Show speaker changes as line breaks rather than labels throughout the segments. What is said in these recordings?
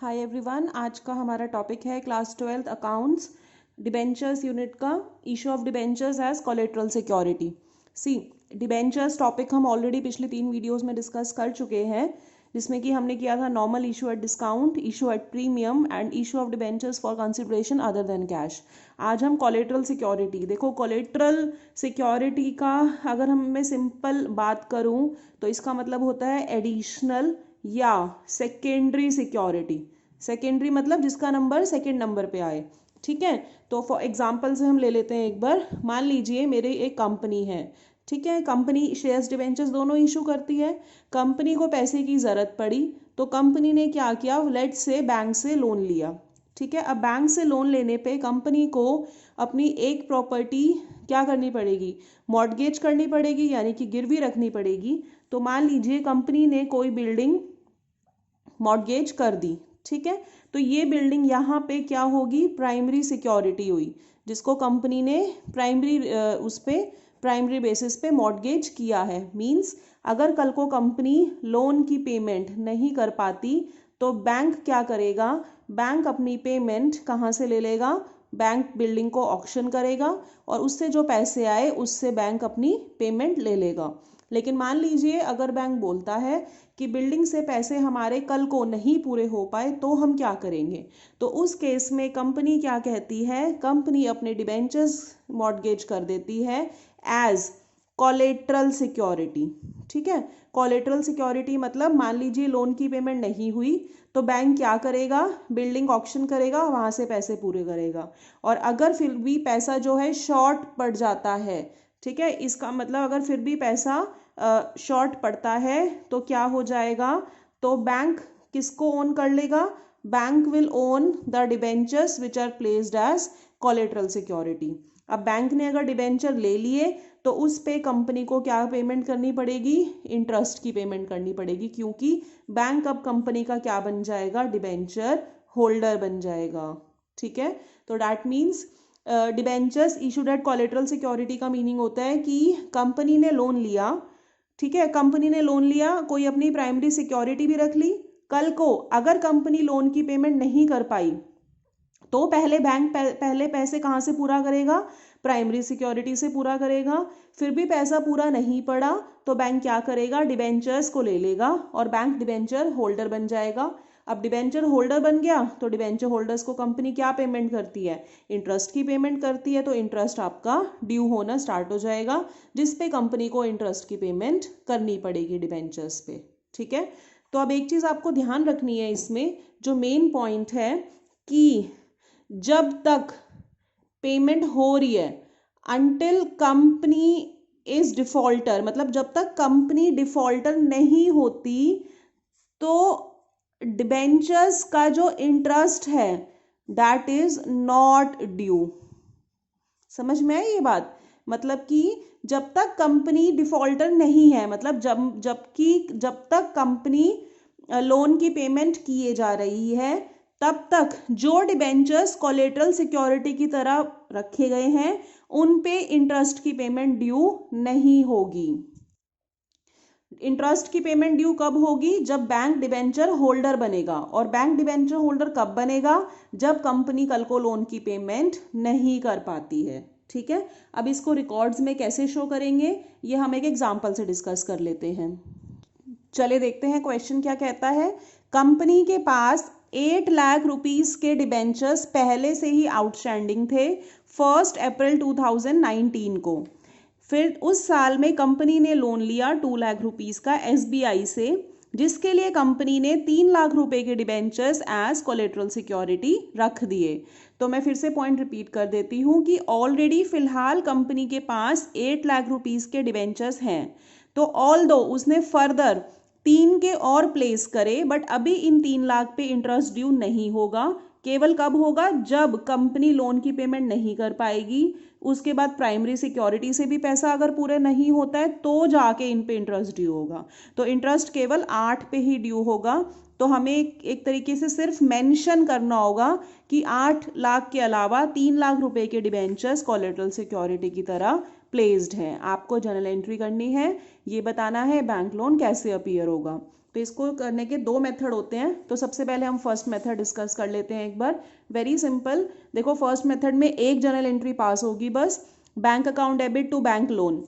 Hi everyone, आज का हमारा टॉपिक है class 12th accounts debentures unit का issue of debentures as collateral security. सी डिबेंचर्स टॉपिक हम ऑलरेडी पिछले 3 वीडियोस में डिस्कस कर चुके हैं, जिसमें कि हमने किया था normal issue at discount, issue at premium and issue of debentures for consideration other than cash. आज हम कोलेट्रल सिक्योरिटी, देखो कोलेट्रल सिक्योरिटी का अगर हम मैं सिंपल बात करूं तो इसका मतलब होता है एडिशनल या सेकेंडरी सिक्योरिटी। सेकेंडरी मतलब जिसका नंबर सेकेंड नंबर पे आए। ठीक है, तो फॉर एग्जांपल से हम ले लेते हैं एक बार। मान लीजिए मेरी एक कंपनी है, ठीक है, कंपनी शेयर्स डिबेंचर्स दोनों इशू करती है। कंपनी को पैसे की ज़रूरत पड़ी तो कंपनी ने क्या किया, लेट से बैंक से लोन लिया। ठीक है, अब बैंक से लोन लेने पे कंपनी को अपनी एक प्रॉपर्टी क्या करनी पड़ेगी, मॉर्टगेज करनी पड़ेगी, यानी कि गिरवी रखनी पड़ेगी। तो मान लीजिए कंपनी ने कोई बिल्डिंग मॉर्टगेज कर दी। ठीक है, तो ये बिल्डिंग यहाँ पे क्या होगी, प्राइमरी सिक्योरिटी हुई, जिसको कंपनी ने प्राइमरी उस पे प्राइमरी बेसिस पे मॉर्टगेज किया है। मींस अगर कल को कंपनी लोन की पेमेंट नहीं कर पाती तो बैंक क्या करेगा, बैंक अपनी पेमेंट कहाँ से ले लेगा, बैंक बिल्डिंग को ऑक्शन करेगा और उससे जो पैसे आए उससे बैंक अपनी पेमेंट ले लेगा। लेकिन मान लीजिए अगर बैंक बोलता है कि बिल्डिंग से पैसे हमारे कल को नहीं पूरे हो पाए तो हम क्या करेंगे, तो उस केस में कंपनी क्या कहती है, कंपनी अपने डिबेंचर्स मॉर्टगेज कर देती है एज कोलेट्रल सिक्योरिटी। ठीक है, कोलेट्रल सिक्योरिटी मतलब मान लीजिए लोन की पेमेंट नहीं हुई तो बैंक क्या करेगा, बिल्डिंग ऑक्शन करेगा, वहां से पैसे पूरे करेगा। और अगर फिर भी पैसा जो है शॉर्ट पड़ जाता है, ठीक है, इसका मतलब अगर फिर भी पैसा शॉर्ट पड़ता है तो क्या हो जाएगा, तो बैंक किसको ओन कर लेगा, bank will own the debentures which are placed as collateral security. अब बैंक ने अगर डिबेंचर ले लिए तो उस पे कंपनी को क्या पेमेंट करनी पड़ेगी, इंटरेस्ट की पेमेंट करनी पड़ेगी, क्योंकि बैंक अब कंपनी का क्या बन जाएगा, डिबेंचर होल्डर बन जाएगा। ठीक है, तो that means debentures issued at collateral security का मीनिंग होता है कि कंपनी ने लोन लिया, ठीक है, कंपनी ने लोन लिया, कोई अपनी प्राइमरी सिक्योरिटी भी रख ली। कल को अगर कंपनी लोन की पेमेंट नहीं कर पाई तो पहले बैंक पहले पैसे कहाँ से पूरा करेगा, प्राइमरी सिक्योरिटी से पूरा करेगा। फिर भी पैसा पूरा नहीं पड़ा तो बैंक क्या करेगा, डिबेंचर्स को ले लेगा और बैंक डिबेंचर होल्डर बन जाएगा। अब डिबेंचर होल्डर बन गया तो डिबेंचर होल्डर्स को कंपनी क्या पेमेंट करती है, इंटरेस्ट की पेमेंट करती है। तो इंटरेस्ट आपका ड्यू होना स्टार्ट हो जाएगा, जिस पे कंपनी को इंटरेस्ट की पेमेंट करनी पड़ेगी डिबेंचर्स पे। ठीक है, तो अब एक चीज़ आपको ध्यान रखनी है इसमें, जो मेन पॉइंट है कि जब तक पेमेंट हो रही है, अंटिल कंपनी इज डिफॉल्टर, मतलब जब तक कंपनी डिफॉल्टर नहीं होती तो डिबेंचर्स का जो इंटरेस्ट है दैट इज नॉट ड्यू। समझ में आई ये बात, मतलब कि जब तक कंपनी डिफॉल्टर नहीं है, मतलब जब तक कंपनी लोन की पेमेंट किए जा रही है तब तक जो डिबेंचर्स कोलेट्रल सिक्योरिटी की तरह रखे गए हैं उन पे इंटरेस्ट की पेमेंट ड्यू नहीं होगी। इंटरेस्ट की पेमेंट ड्यू कब होगी, जब बैंक डिबेंचर होल्डर बनेगा। और बैंक डिबेंचर होल्डर कब बनेगा, जब कंपनी कल को लोन की पेमेंट नहीं कर पाती है। ठीक है, अब इसको रिकॉर्ड्स में कैसे शो करेंगे ये हम एक एग्जांपल से डिस्कस कर लेते हैं। चले देखते हैं क्वेश्चन क्या कहता है। कंपनी के पास 8 लाख रुपीस के डिबेंचर्स पहले से ही आउटस्टैंडिंग थे 1 अप्रैल 2019 को। फिर उस साल में कंपनी ने लोन लिया 2 लाख रुपीस का एसबीआई से, जिसके लिए कंपनी ने 3 लाख रुपए के डिबेंचर्स एज कोलेट्रल सिक्योरिटी रख दिए। तो मैं फिर से पॉइंट रिपीट कर देती हूँ कि ऑलरेडी फिलहाल कंपनी के पास 8 लाख रुपीस के डिबेंचर्स हैं, तो ऑल दो उसने फर्दर 3 के और प्लेस करे, बट अभी इन 3 लाख पे इंटरेस्ट ड्यू नहीं होगा। केवल कब होगा, जब कंपनी लोन की पेमेंट नहीं कर पाएगी, उसके बाद प्राइमरी सिक्योरिटी से भी पैसा अगर पूरे नहीं होता है तो जाके इन पे इंटरेस्ट ड्यू होगा। तो इंटरेस्ट केवल 8 पे ही ड्यू होगा। तो हमें एक तरीके से सिर्फ मेंशन करना होगा कि 8 लाख के अलावा 3 लाख रुपए के डिबेंचर्स कोलेट्रल सिक्योरिटी की तरह प्लेस्ड हैं। आपको जर्नल एंट्री करनी है, ये बताना है बैंक लोन कैसे अपीयर होगा। तो इसको करने के दो मेथड होते हैं। तो सबसे पहले हम फर्स्ट मेथड डिस्कस कर लेते हैं एक बार। वेरी सिंपल, देखो फर्स्ट मेथड में एक जर्नल एंट्री पास होगी बस, bank account debit to bank loan.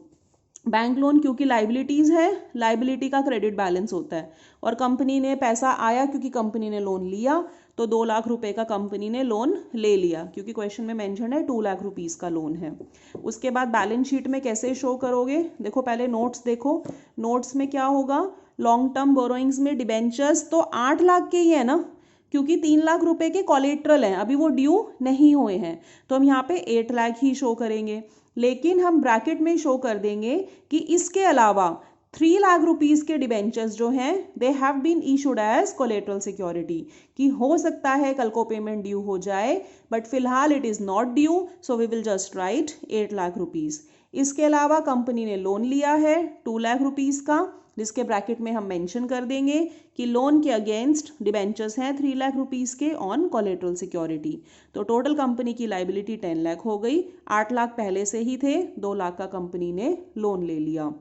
Bank loan क्योंकि लाइबिलिटीज है, लाइबिलिटी का क्रेडिट बैलेंस होता है, और कंपनी ने पैसा आया क्योंकि कंपनी ने लोन लिया, तो 2 लाख रुपए का कंपनी ने लोन ले लिया, क्योंकि क्वेश्चन में मेंशन है 2 लाख रुपीस का लोन है। उसके बाद बैलेंस शीट में कैसे शो करोगे, देखो पहले नोट्स देखो, नोट्स में क्या होगा, लॉन्ग टर्म बोरोइंग्स में डिबेंचर्स तो 8 लाख के ही है ना, क्योंकि 3 लाख रुपए के कोलेट्रल हैं, अभी वो ड्यू नहीं हुए हैं, तो हम यहाँ पे 8 लाख ही शो करेंगे। लेकिन हम ब्रैकेट में शो कर देंगे कि इसके अलावा 3 लाख रुपीस के डिबेंचर्स जो हैं they have been issued as collateral security, कि हो सकता है कल को पेमेंट ड्यू हो जाए, बट फिलहाल it is not due, so we will just write 8 lakh rupees. इसके अलावा कंपनी ने लोन लिया है 2 लाख रुपीस का, जिसके ब्रैकेट में हम मेंशन कर देंगे कि लोन के अगेंस्ट डिबेंचर्स हैं 3 लाख रुपीस के ऑन कोलेट्रल सिक्योरिटी। तो टोटल कंपनी की लाइबिलिटी 10 लाख हो गई, 8 लाख पहले से ही थे, 2 लाख का कंपनी ने लोन ले लिया।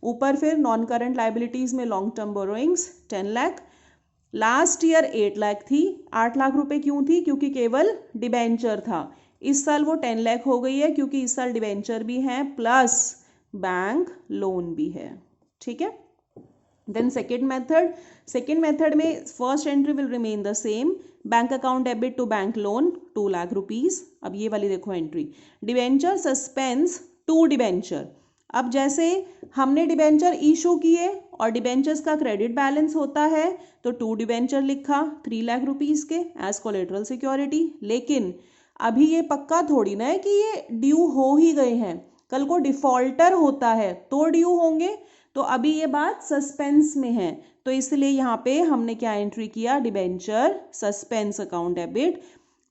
ऊपर फिर नॉन करंट लाइबिलिटीज में long term borrowings 10 lakh, last year 8 lakh थी, 8 लाख रुपए क्यों थी, क्योंकि केवल डिबेंचर था। इस साल वो 10 लाख हो गई है क्योंकि इस साल डिबेंचर भी है प्लस बैंक लोन भी है। ठीक है, देन सेकेंड मेथड में first entry will remain the same, bank account debit to bank loan 2 lakh rupees. अब ये वाली देखो entry, debenture suspense to debenture. अब जैसे हमने डिबेंचर इशू किए और डिबेंचर्स का क्रेडिट बैलेंस होता है, तो 2 डिबेंचर लिखा 3 लाख रुपीस के एज कोलेट्रल सिक्योरिटी। लेकिन अभी ये पक्का थोड़ी ना है कि ये ड्यू हो ही गए हैं, कल को डिफॉल्टर होता है तो ड्यू होंगे, तो अभी ये बात सस्पेंस में है, तो इसलिए यहाँ पे हमने क्या एंट्री किया, debenture suspense account debit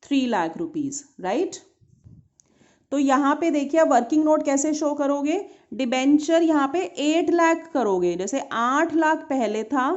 3 lakh rupees, right. तो यहाँ पे देखिए वर्किंग नोट कैसे शो करोगे, डिबेंचर यहाँ पे 8 लाख करोगे, जैसे 8 लाख पहले था,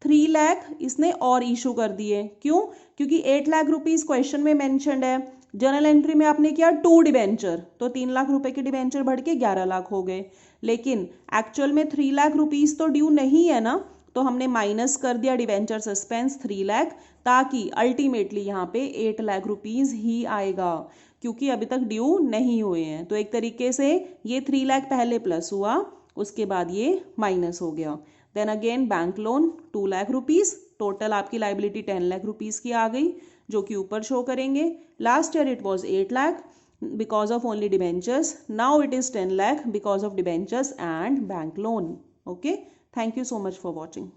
3 लाख इसने और इशू कर दिए, क्यों, क्योंकि 8 लाख रुपीस क्वेश्चन में मेंशन्ड है, जर्नल एंट्री में आपने किया 2 डिबेंचर, तो 3 लाख रुपए के डिबेंचर बढ़ के 11 लाख हो गए। लेकिन एक्चुअल में 3 लाख रुपीस तो ड्यू नहीं है ना, तो हमने माइनस कर दिया डिबेंचर सस्पेंस 3 लाख, ताकि अल्टीमेटली यहाँ पे 8 लाख रुपीस ही आएगा, क्योंकि अभी तक ड्यू नहीं हुए हैं। तो एक तरीके से ये 3 लाख पहले प्लस हुआ, उसके बाद ये माइनस हो गया। Then again bank loan 2 lakh rupees, total आपकी लाइबिलिटी 10 लाख रुपीस की आ गई, जो कि ऊपर शो करेंगे। Last year it was 8 lakh because of only debentures. Now it is 10 lakh because of debentures and bank loan. Okay. Thank you so much for watching.